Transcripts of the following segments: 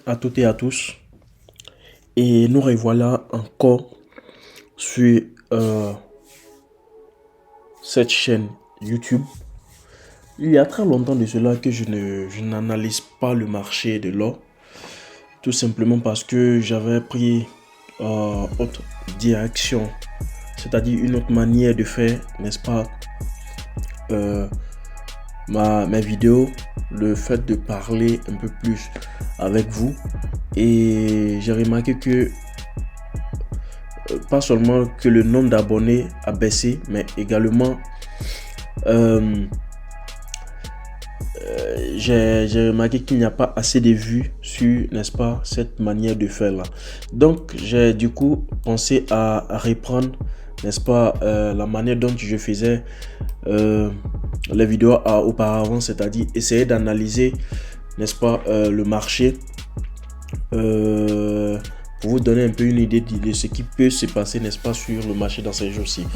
à toutes et à tous. Et nous revoilà encore sur cette chaîne YouTube. Il y a très longtemps de cela que je n'analyse pas le marché de l'or. Tout simplement parce que j'avais pris autre direction. C'est-à-dire une autre manière de faire, n'est-ce pas, mes vidéos, le fait de parler un peu plus avec vous. Et j'ai remarqué que pas seulement que le nombre d'abonnés a baissé, mais également j'ai remarqué qu'il n'y a pas assez de vues sur, n'est-ce pas, cette manière de faire là. Donc j'ai du coup pensé à reprendre, n'est-ce pas, la manière dont je faisais les vidéos auparavant, c'est-à-dire essayer d'analyser, n'est-ce pas, le marché pour vous donner un peu une idée de ce qui peut se passer, n'est-ce pas, sur le marché dans ces jours-ci.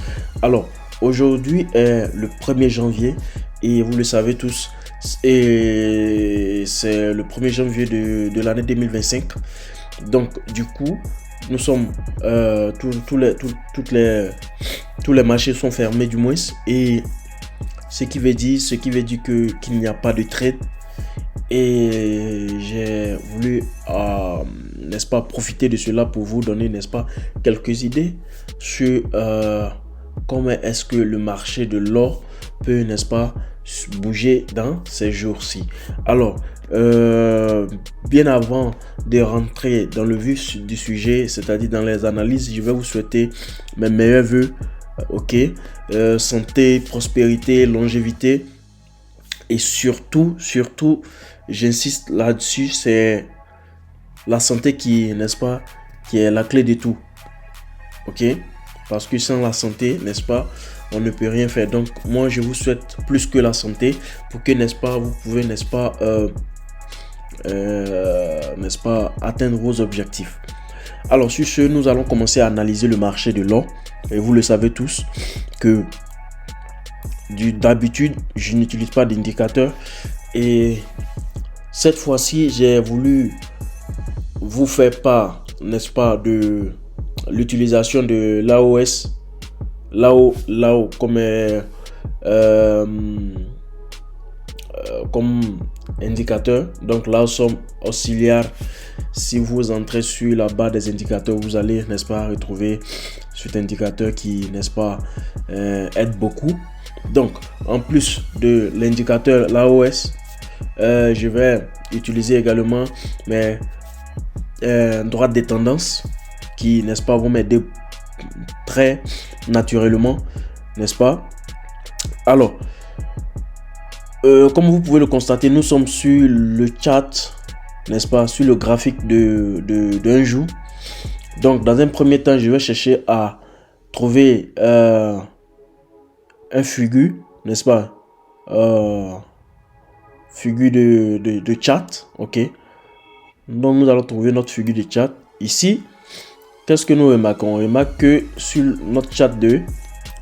Alors aujourd'hui est le 1er janvier et vous le savez tous, et c'est le 1er janvier de l'année 2025. Donc du coup nous sommes tous les marchés sont fermés du moins, et ce qui veut dire qu'il n'y a pas de trade. Et j'ai voulu n'est-ce pas, profiter de cela pour vous donner, n'est-ce pas, quelques idées sur comment est-ce que le marché de l'or peut, n'est-ce pas, bouger dans ces jours-ci. Alors bien avant de rentrer dans le vif du sujet, c'est-à-dire dans les analyses, je vais vous souhaiter mes meilleurs vœux. Ok, santé, prospérité, longévité, et surtout, j'insiste là-dessus, c'est la santé qui, n'est-ce pas, qui est la clé de tout. Ok, parce que sans la santé, n'est-ce pas, on ne peut rien faire. Donc moi je vous souhaite plus que la santé pour que, n'est-ce pas, vous pouvez, n'est-ce pas, atteindre vos objectifs. Alors sur ce, nous allons commencer à analyser le marché de l'or. Et vous le savez tous que d'habitude je n'utilise pas d'indicateur, et cette fois-ci j'ai voulu vous faire part, n'est-ce pas, de l'utilisation de l'AOS, comme indicateur. Donc là, somme auxiliaire. Si vous entrez sur la barre des indicateurs, vous allez, n'est-ce pas, retrouver cet indicateur qui, n'est-ce pas, aide beaucoup. Donc en plus de l'indicateur l'AOS, je vais utiliser également mes droites des tendances qui, n'est-ce pas, vont m'aider très naturellement, n'est-ce pas. Alors comme vous pouvez le constater, nous sommes sur le chart, n'est-ce pas, sur le graphique d'un jour. Donc dans un premier temps, je vais chercher à trouver un fugu, n'est-ce pas, fugu de chart. Ok, donc nous allons trouver notre fugu de chart ici. Qu'est-ce que nous remarquons? On remarque que sur notre chart de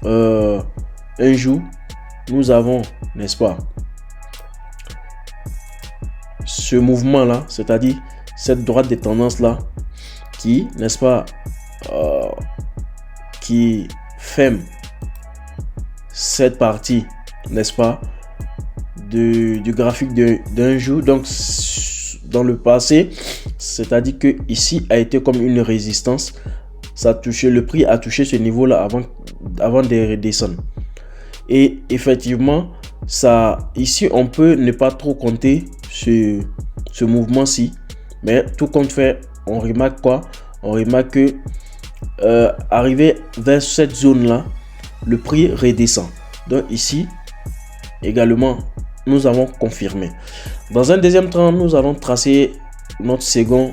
un jour, nous avons, n'est-ce pas, ce mouvement là, c'est-à-dire cette droite des tendances là qui, n'est-ce pas, qui ferme cette partie, n'est-ce pas, du graphique d'un jour. Donc dans le passé, c'est-à-dire que ici a été comme une résistance, ça a touché, le prix a touché ce niveau là avant de redescendre. Et effectivement, ça, ici on peut ne pas trop compter ce mouvement-ci, mais tout compte fait, on remarque quoi? On remarque que arrivé vers cette zone là, le prix redescend. Donc ici également nous avons confirmé. Dans un deuxième temps, nous allons tracer notre seconde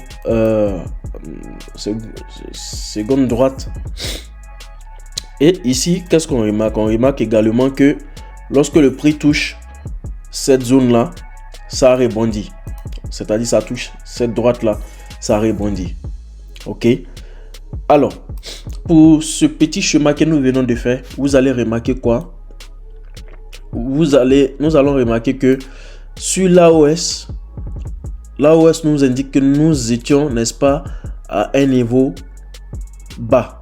droite. Et ici, qu'est-ce qu'on remarque? On remarque également que lorsque le prix touche cette zone là, ça rebondit. C'est-à-dire ça touche cette droite là, ça rebondit. Ok, alors pour ce petit schéma que nous venons de faire, vous allez remarquer quoi? Nous allons remarquer que sur l'AOS, l'AOS nous indique que nous étions, n'est-ce pas, à un niveau bas.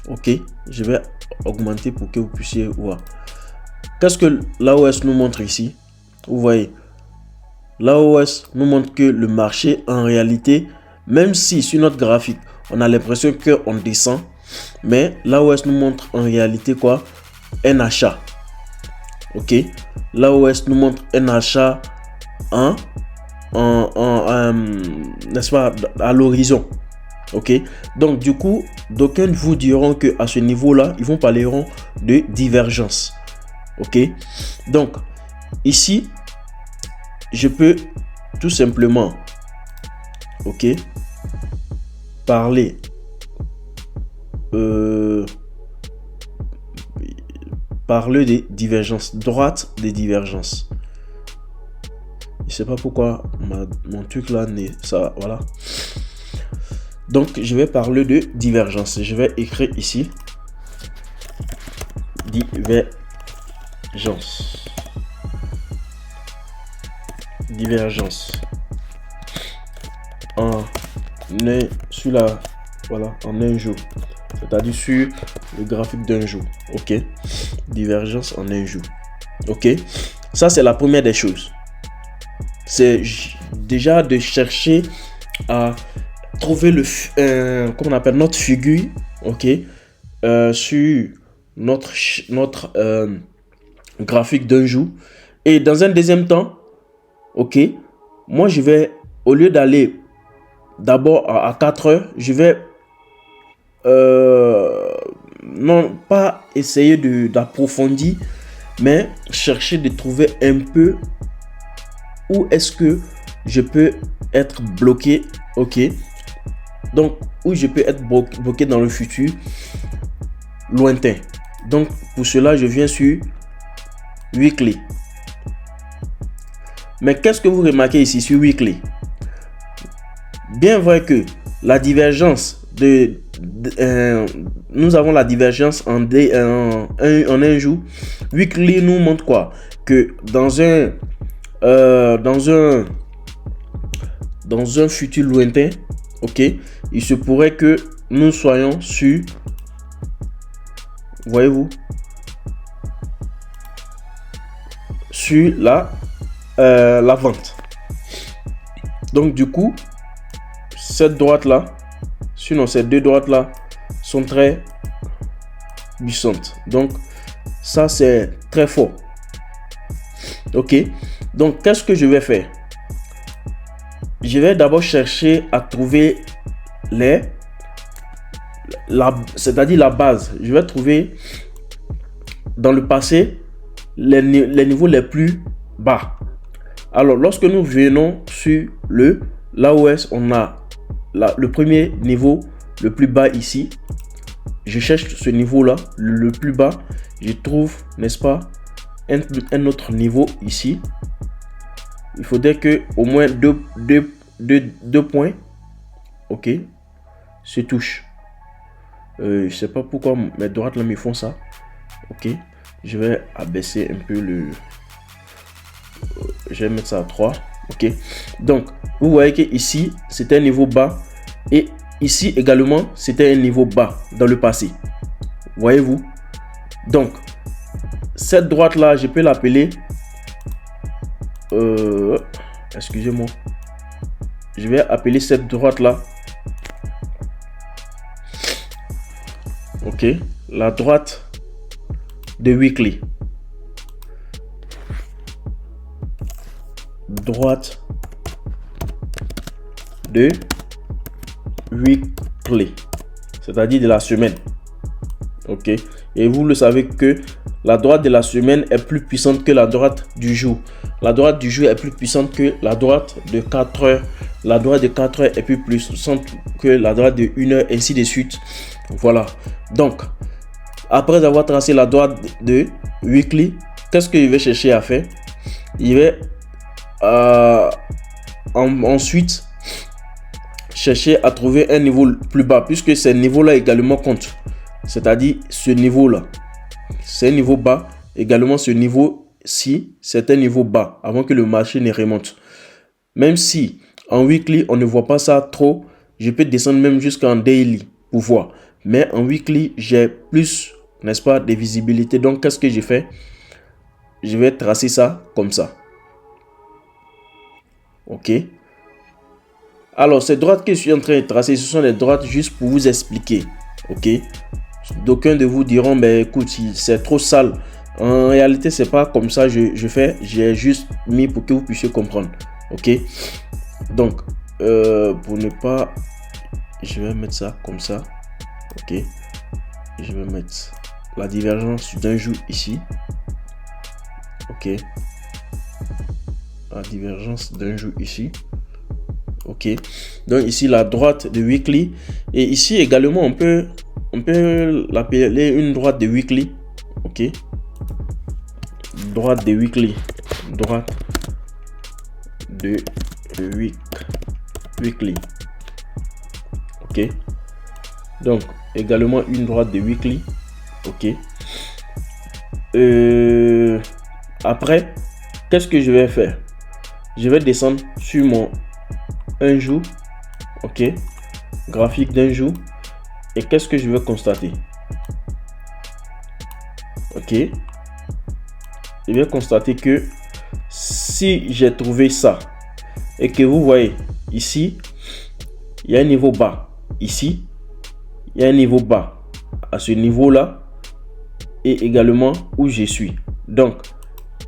Ok, je vais augmenter pour que vous puissiez voir. Qu'est-ce que l'AOS nous montre ici? Vous voyez, l'AOS nous montre que le marché, en réalité, même si sur notre graphique, on a l'impression qu'on descend, mais l'AOS nous montre en réalité quoi? Un achat. Ok, l'AOS nous montre un achat n'est-ce pas, à l'horizon. Ok, donc du coup, d'aucuns vous diront que à ce niveau-là, ils parleront de divergence. Ok, donc ici, je peux tout simplement, ok, parler des divergences, droite des divergences. Je sais pas pourquoi mon truc là n'est ça, voilà. Donc je vais parler de divergence. Je vais écrire ici divergence en un jour, c'est-à-dire sur le graphique d'un jour. Ok, divergence en un jour. Ok, ça c'est la première des choses. C'est déjà de chercher à trouver comment on appelle notre figure, ok, sur notre graphique d'un jour. Et dans un deuxième temps, ok, moi je vais, au lieu d'aller d'abord à 4 heures, je vais non pas essayer d'approfondir, mais chercher de trouver un peu où est-ce que je peux être bloqué, ok, donc où je peux être bloqué dans le futur lointain. Donc pour cela je viens sur weekly. Mais qu'est-ce que vous remarquez ici sur weekly? Bien vrai que la divergence nous avons la divergence en un jour. Weekly nous montre quoi? Que dans un futur lointain, ok, il se pourrait que nous soyons sur, voyez-vous, sur la vente. Donc du coup, cette droite là, sinon ces deux droites là sont très puissantes. Donc ça c'est très fort. Ok, donc qu'est-ce que je vais faire? Je vais d'abord chercher à trouver c'est-à-dire la base. Je vais trouver dans le passé les niveaux les plus bas. Alors lorsque nous venons sur l'AOS, on a le premier niveau le plus bas ici. Je cherche ce niveau là le plus bas. Je trouve, n'est-ce pas, un autre niveau ici. Il faudrait que au moins deux points, ok, se touchent. Je sais pas pourquoi mes droites là me font ça. Ok, je vais abaisser un peu je vais mettre ça à 3. Ok, donc vous voyez que ici c'était un niveau bas et ici également c'était un niveau bas dans le passé. Voyez-vous, donc cette droite là je peux l'appeler excusez-moi, je vais appeler cette droite là, ok, la droite de weekly. Droite de weekly, c'est-à-dire de la semaine. Ok, et vous le savez que la droite de la semaine est plus puissante que la droite du jour. La droite du jour est plus puissante que la droite de 4 heures. La droite de 4 heures est plus puissante que la droite de 1 heure, ainsi de suite. Voilà. Donc, après avoir tracé la droite de weekly, qu'est-ce que je vais chercher à faire? Je vais ensuite chercher à trouver un niveau plus bas, puisque ces niveaux-là également comptent. C'est-à-dire ce niveau-là, c'est un niveau bas. Également ce niveau-ci, c'est un niveau bas avant que le marché ne remonte. Même si En weekly, on ne voit pas ça trop. Je peux descendre même jusqu'en daily pour voir. Mais en weekly, j'ai plus, n'est-ce pas, de visibilité. Donc, qu'est-ce que j'ai fait? Je vais tracer ça comme ça. OK. Alors, ces droites que je suis en train de tracer, ce sont des droites juste pour vous expliquer. OK. D'aucuns de vous diront, ben écoute, c'est trop sale. En réalité, c'est pas comme ça je fais. J'ai juste mis pour que vous puissiez comprendre. OK. Donc, pour ne pas... Je vais mettre ça comme ça. OK. Je vais mettre la divergence d'un jour ici. OK. La divergence d'un jour ici. OK. Donc ici, la droite de weekly. Et ici également, on peut l'appeler une droite de weekly. OK. Droite de weekly. Droite de weekly. OK. Donc, également une droite de weekly. OK. Après, qu'est-ce que je vais faire? Je vais descendre sur mon un jour. OK. Graphique d'un jour. Et qu'est-ce que je vais constater? OK. Je vais constater que si j'ai trouvé ça et que vous voyez ici, il y a un niveau bas. Ici, il y a un niveau bas à ce niveau-là et également où je suis. Donc,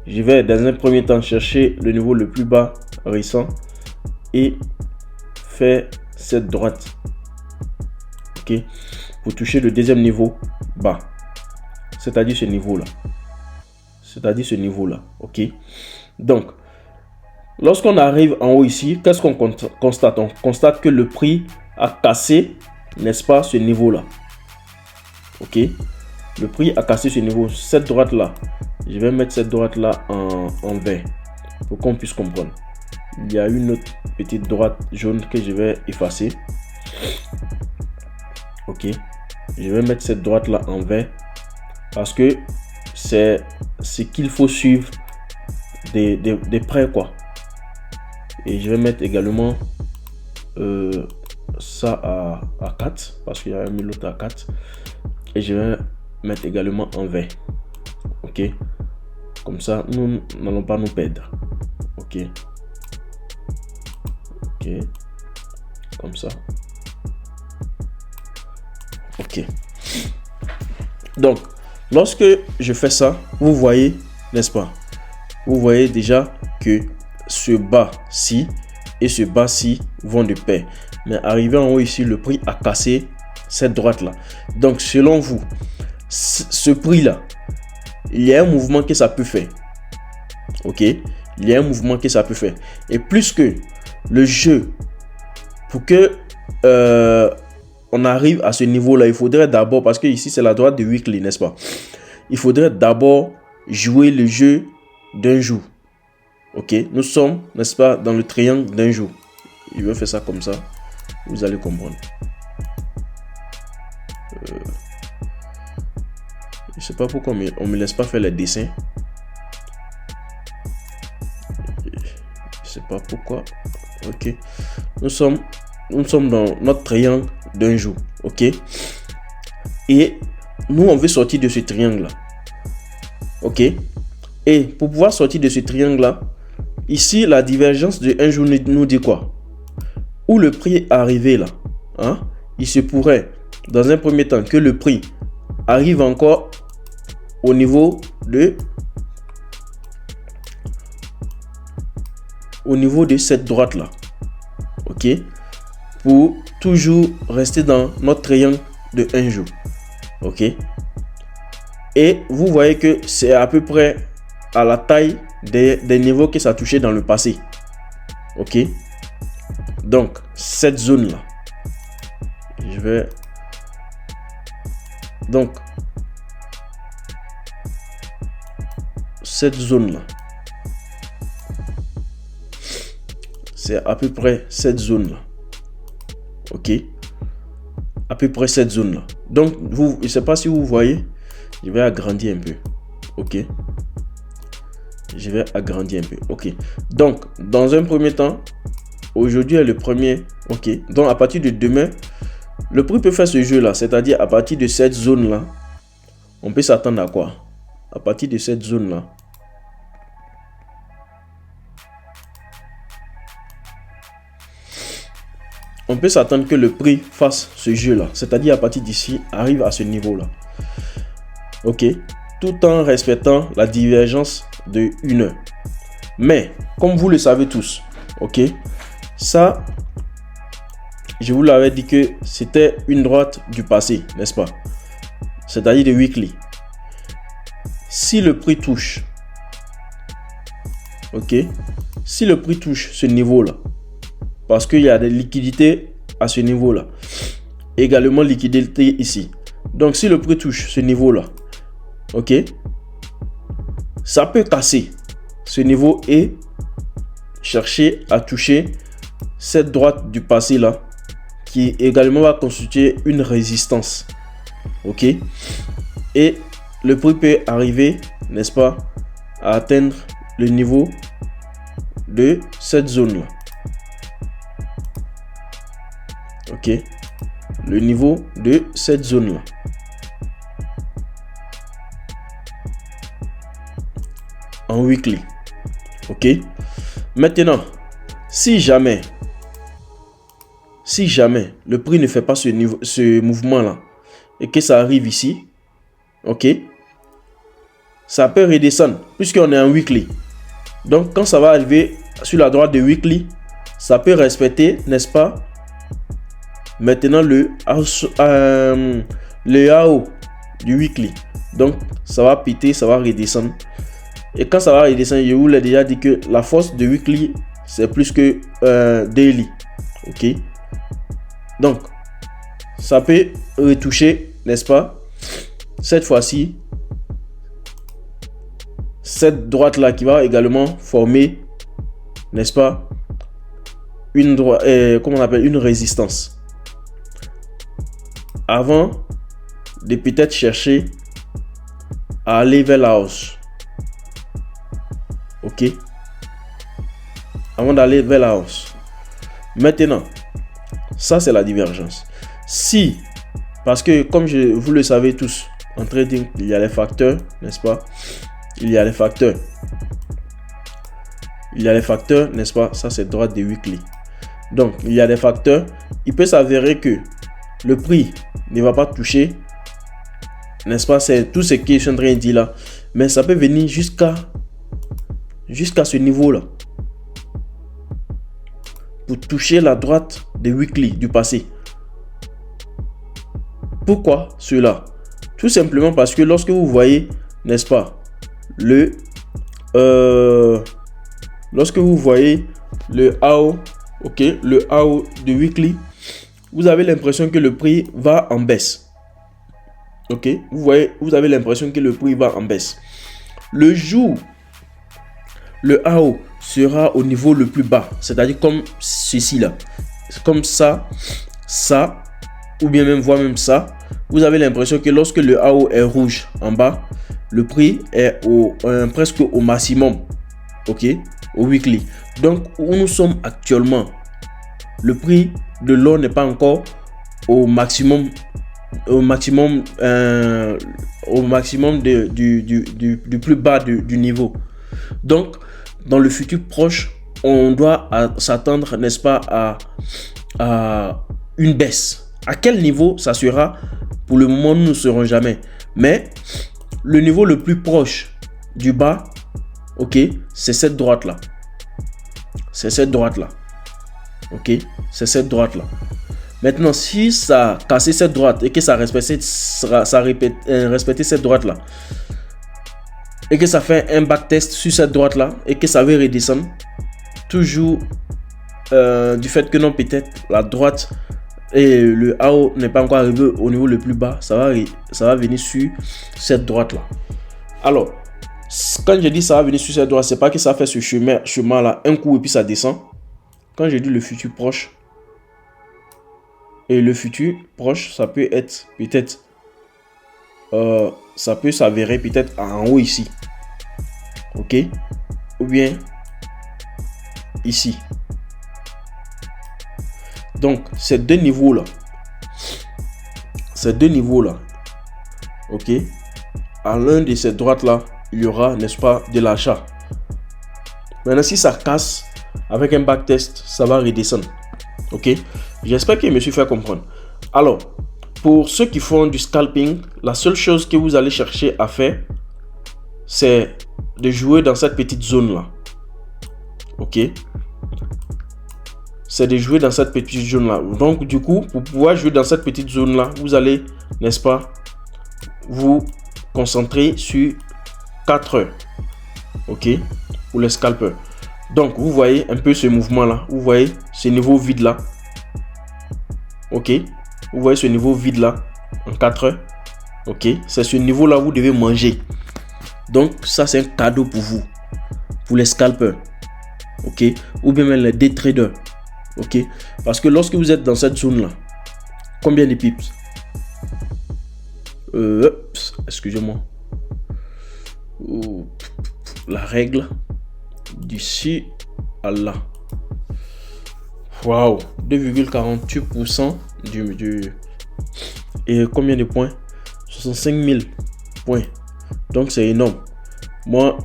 je vais dans un premier temps chercher le niveau le plus bas récent et faire cette droite. OK, pour toucher le deuxième niveau bas, c'est-à-dire ce niveau-là. C'est-à-dire ce niveau-là. OK. Donc, lorsqu'on arrive en haut ici, qu'est-ce qu'on constate? On constate que le prix a cassé, n'est-ce pas, ce niveau-là. OK. Le prix a cassé ce niveau. Cette droite-là, je vais mettre cette droite-là en vert pour qu'on puisse comprendre. Il y a une autre petite droite jaune que je vais effacer. OK. Je vais mettre cette droite-là en vert parce que c'est ce qu'il faut suivre de près, quoi. Et je vais mettre également ça à 4 parce qu'il y a mis l'autre à 4. Et je vais mettre également en vert. OK. Comme ça, nous n'allons pas nous perdre. OK. OK. Comme ça. OK. Donc, lorsque je fais ça, vous voyez, n'est-ce pas? Vous voyez déjà que ce bas-ci et ce bas-ci vont de pair. Mais arrivé en haut ici, le prix a cassé cette droite-là. Donc, selon vous, ce prix-là, il y a un mouvement que ça peut faire. OK? Il y a un mouvement que ça peut faire. Et plus que le jeu, pour que on arrive à ce niveau-là, il faudrait d'abord, parce que ici c'est la droite de weekly, n'est-ce pas? Il faudrait d'abord jouer le jeu d'un jour. OK? Nous sommes, n'est-ce pas, dans le triangle d'un jour. Je vais faire ça comme ça. Vous allez comprendre. Je sais pas pourquoi on me laisse pas faire les dessins. Je sais pas pourquoi. OK. Nous sommes dans notre triangle d'un jour. OK. Et nous, on veut sortir de ce triangle-là. OK. Et pour pouvoir sortir de ce triangle-là, ici, la divergence de un jour nous dit quoi? Où le prix est arrivé là, hein? Il se pourrait, dans un premier temps, que le prix arrive encore au niveau de cette droite là. OK. Pour toujours rester dans notre triangle de un jour. OK. Et vous voyez que c'est à peu près à la taille des niveaux que ça a touché dans le passé. OK. Donc, cette zone là. Je vais... Donc, cette zone là. C'est à peu près cette zone là. OK. À peu près cette zone là. Donc, je ne sais pas si vous voyez. Je vais agrandir un peu. OK. Je vais agrandir un peu. OK. Donc, dans un premier temps, Aujourd'hui est le premier. Ok. Donc à partir de demain, le prix peut faire ce jeu là. C'est-à-dire à partir de cette zone là, on peut s'attendre à quoi? À partir de cette zone là. On peut s'attendre que le prix fasse ce jeu là. C'est-à-dire à partir d'ici, arrive à ce niveau là. Ok. Tout en respectant la divergence de 1 heure. Mais, comme vous le savez tous, ok, ça, je vous l'avais dit que c'était une droite du passé, n'est-ce pas? C'est-à-dire de weekly. Si le prix touche, ok, si le prix touche ce niveau-là, parce qu'il y a des liquidités à ce niveau-là, également liquidité ici. Donc, si le prix touche ce niveau-là, ok, ça peut casser ce niveau et chercher à toucher cette droite du passé là, qui également va constituer une résistance, ok, et le prix peut arriver, n'est-ce pas, à atteindre le niveau de cette zone là, ok, le niveau de cette zone là. En weekly. Ok. Maintenant, si jamais le prix ne fait pas ce mouvement là et que ça arrive ici, ok, ça peut redescendre puisqu'on est en weekly. Donc quand ça va arriver sur la droite de weekly, ça peut respecter, n'est-ce pas, maintenant le AO du weekly. Donc ça va péter, ça va redescendre. Et quand ça va redescendre, je vous l'ai déjà dit que la force de weekly, c'est plus que daily. Ok. Donc, ça peut retoucher, n'est-ce pas? Cette fois-ci, cette droite-là qui va également former, n'est-ce pas? Une droite, comment on appelle, une résistance. Avant de peut-être chercher à aller vers la hausse. Ok, avant d'aller vers la hausse. Maintenant, ça c'est la divergence. Si, parce que comme vous le savez tous, en trading, il y a les facteurs, n'est-ce pas? Il y a les facteurs, n'est-ce pas? Ça c'est droite de weekly. Donc, il y a des facteurs. Il peut s'avérer que le prix ne va pas toucher, n'est-ce pas? C'est tout ce que je suis en train de dire là. Mais ça peut venir jusqu'à ce niveau-là. Pour toucher la droite de weekly du passé. Pourquoi cela? Tout simplement parce que lorsque vous voyez, n'est-ce pas, lorsque vous voyez le AO, ok, le AO de weekly, vous avez l'impression que le prix va en baisse. Ok, vous avez l'impression que le prix va en baisse. Le jour, le AO sera au niveau le plus bas, c'est-à-dire comme ceci là, comme ça, ou bien même voire même ça, vous avez l'impression que lorsque le AO est rouge en bas, le prix est presque au maximum, ok, au weekly. Donc où nous sommes actuellement, le prix de l'or n'est pas encore au maximum du plus bas du niveau. Donc dans le futur proche, on doit s'attendre, n'est-ce pas, à une baisse. À quel niveau ça sera? Pour le moment, nous ne saurons jamais. Mais le niveau le plus proche du bas, ok, c'est cette droite-là. C'est cette droite-là. Ok, c'est cette droite-là. Maintenant, si ça a cassé cette droite et que ça respectait cette droite-là, et que ça fait un backtest sur cette droite là et que ça veut redescendre, toujours du fait que non, peut-être la droite et le AO n'est pas encore arrivé au niveau le plus bas, ça va venir sur cette droite là. Alors quand je dis ça va venir sur cette droite, c'est pas que ça fait ce chemin là un coup et puis ça descend. Quand je dis le futur proche, et le futur proche, ça peut être peut-être ça peut s'avérer peut-être en haut ici, ok, ou bien ici, Donc, ces deux niveaux-là, ok, à l'un de ces droites-là, il y aura, n'est-ce pas, de l'achat. Maintenant, si ça casse, avec un backtest, ça va redescendre. Ok, j'espère que je me suis fait comprendre. Alors, pour ceux qui font du scalping, la seule chose que vous allez chercher à faire, c'est de jouer dans cette petite zone-là. Ok, c'est de jouer dans cette petite zone-là. Donc, du coup, pour pouvoir jouer dans cette petite zone-là, vous allez, n'est-ce pas, vous concentrer sur 4 heures. Ok, pour les scalpers. Donc, vous voyez un peu ce mouvement-là. Vous voyez ce niveau vide-là. Ok, vous voyez ce niveau vide-là en 4 heures. Ok, c'est ce niveau-là vous devez manger. Donc, ça, c'est un cadeau pour vous, pour les scalpers. Ok, ou bien même les day traders. Ok, parce que lorsque vous êtes dans cette zone-là, combien de pips? Excusez-moi. La règle d'ici à là. Waouh, 2,48% du et combien de points? 65 000 points. Donc c'est énorme. Moi,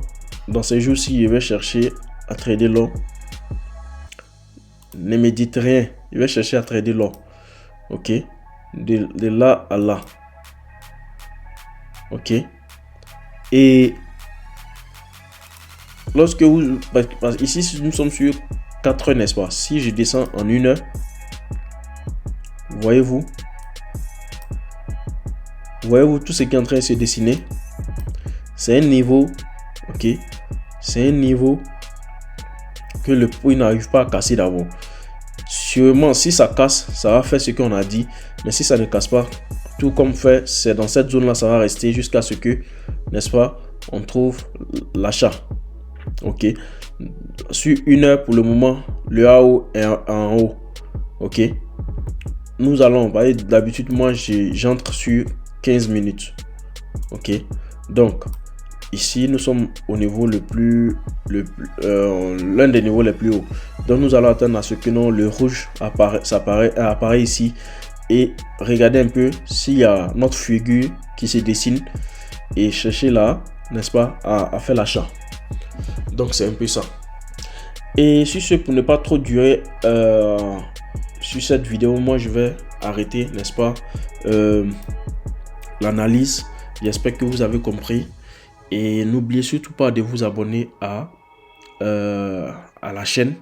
dans ces jours-ci, je vais chercher à trader long. Ne me dites rien. Je vais chercher à trader long. Ok, de là à là. Ok, et lorsque vous, ici nous sommes sur 4 heures, n'est-ce pas? Si je descends en 1 heure, voyez-vous tout ce qui est en train de se dessiner? C'est un niveau, ok, c'est un niveau que le prix n'arrive pas à casser d'abord. Sûrement, si ça casse, ça va faire ce qu'on a dit, mais si ça ne casse pas, tout comme fait, c'est dans cette zone là, ça va rester jusqu'à ce que, n'est-ce pas, on trouve l'achat. Ok, sur 1 heure pour le moment, le AO est en haut. Ok, nous allons, d'habitude moi j'entre sur 15 minutes. Ok, donc ici nous sommes au niveau l'un des niveaux les plus hauts. Donc nous allons attendre à ce que non, le rouge apparaît ici. Et regardez un peu s'il y a notre figure qui se dessine et chercher là, n'est-ce pas, à faire l'achat. Donc c'est un peu ça. Et sur ce, pour ne pas trop durer sur cette vidéo, moi je vais arrêter, n'est-ce pas, l'analyse. J'espère que vous avez compris. Et n'oubliez surtout pas de vous abonner à la chaîne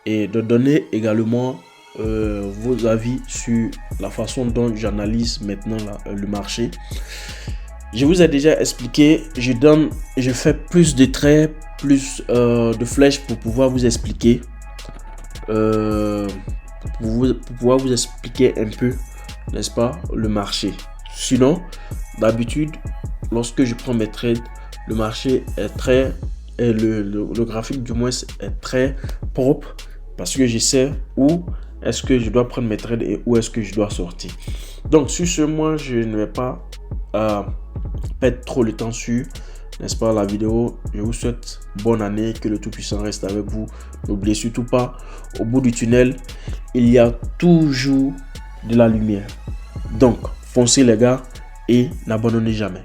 et de donner également vos avis sur la façon dont j'analyse maintenant le marché. Je vous ai déjà expliqué, je fais plus de traits, plus de flèches pour pouvoir vous expliquer, pour pouvoir vous expliquer un peu, n'est-ce pas, le marché. Sinon, d'habitude, lorsque je prends mes trades, le marché est très, le graphique du moins est très propre parce que je sais où est-ce que je dois prendre mes trades et où est-ce que je dois sortir. Donc sur ce, moi je ne vais pas perdre trop le temps sur, n'est-ce pas, la vidéo. Je vous souhaite bonne année, que le Tout-Puissant reste avec vous. N'oubliez surtout pas, au bout du tunnel, il y a toujours de la lumière. Donc foncez les gars et n'abandonnez jamais.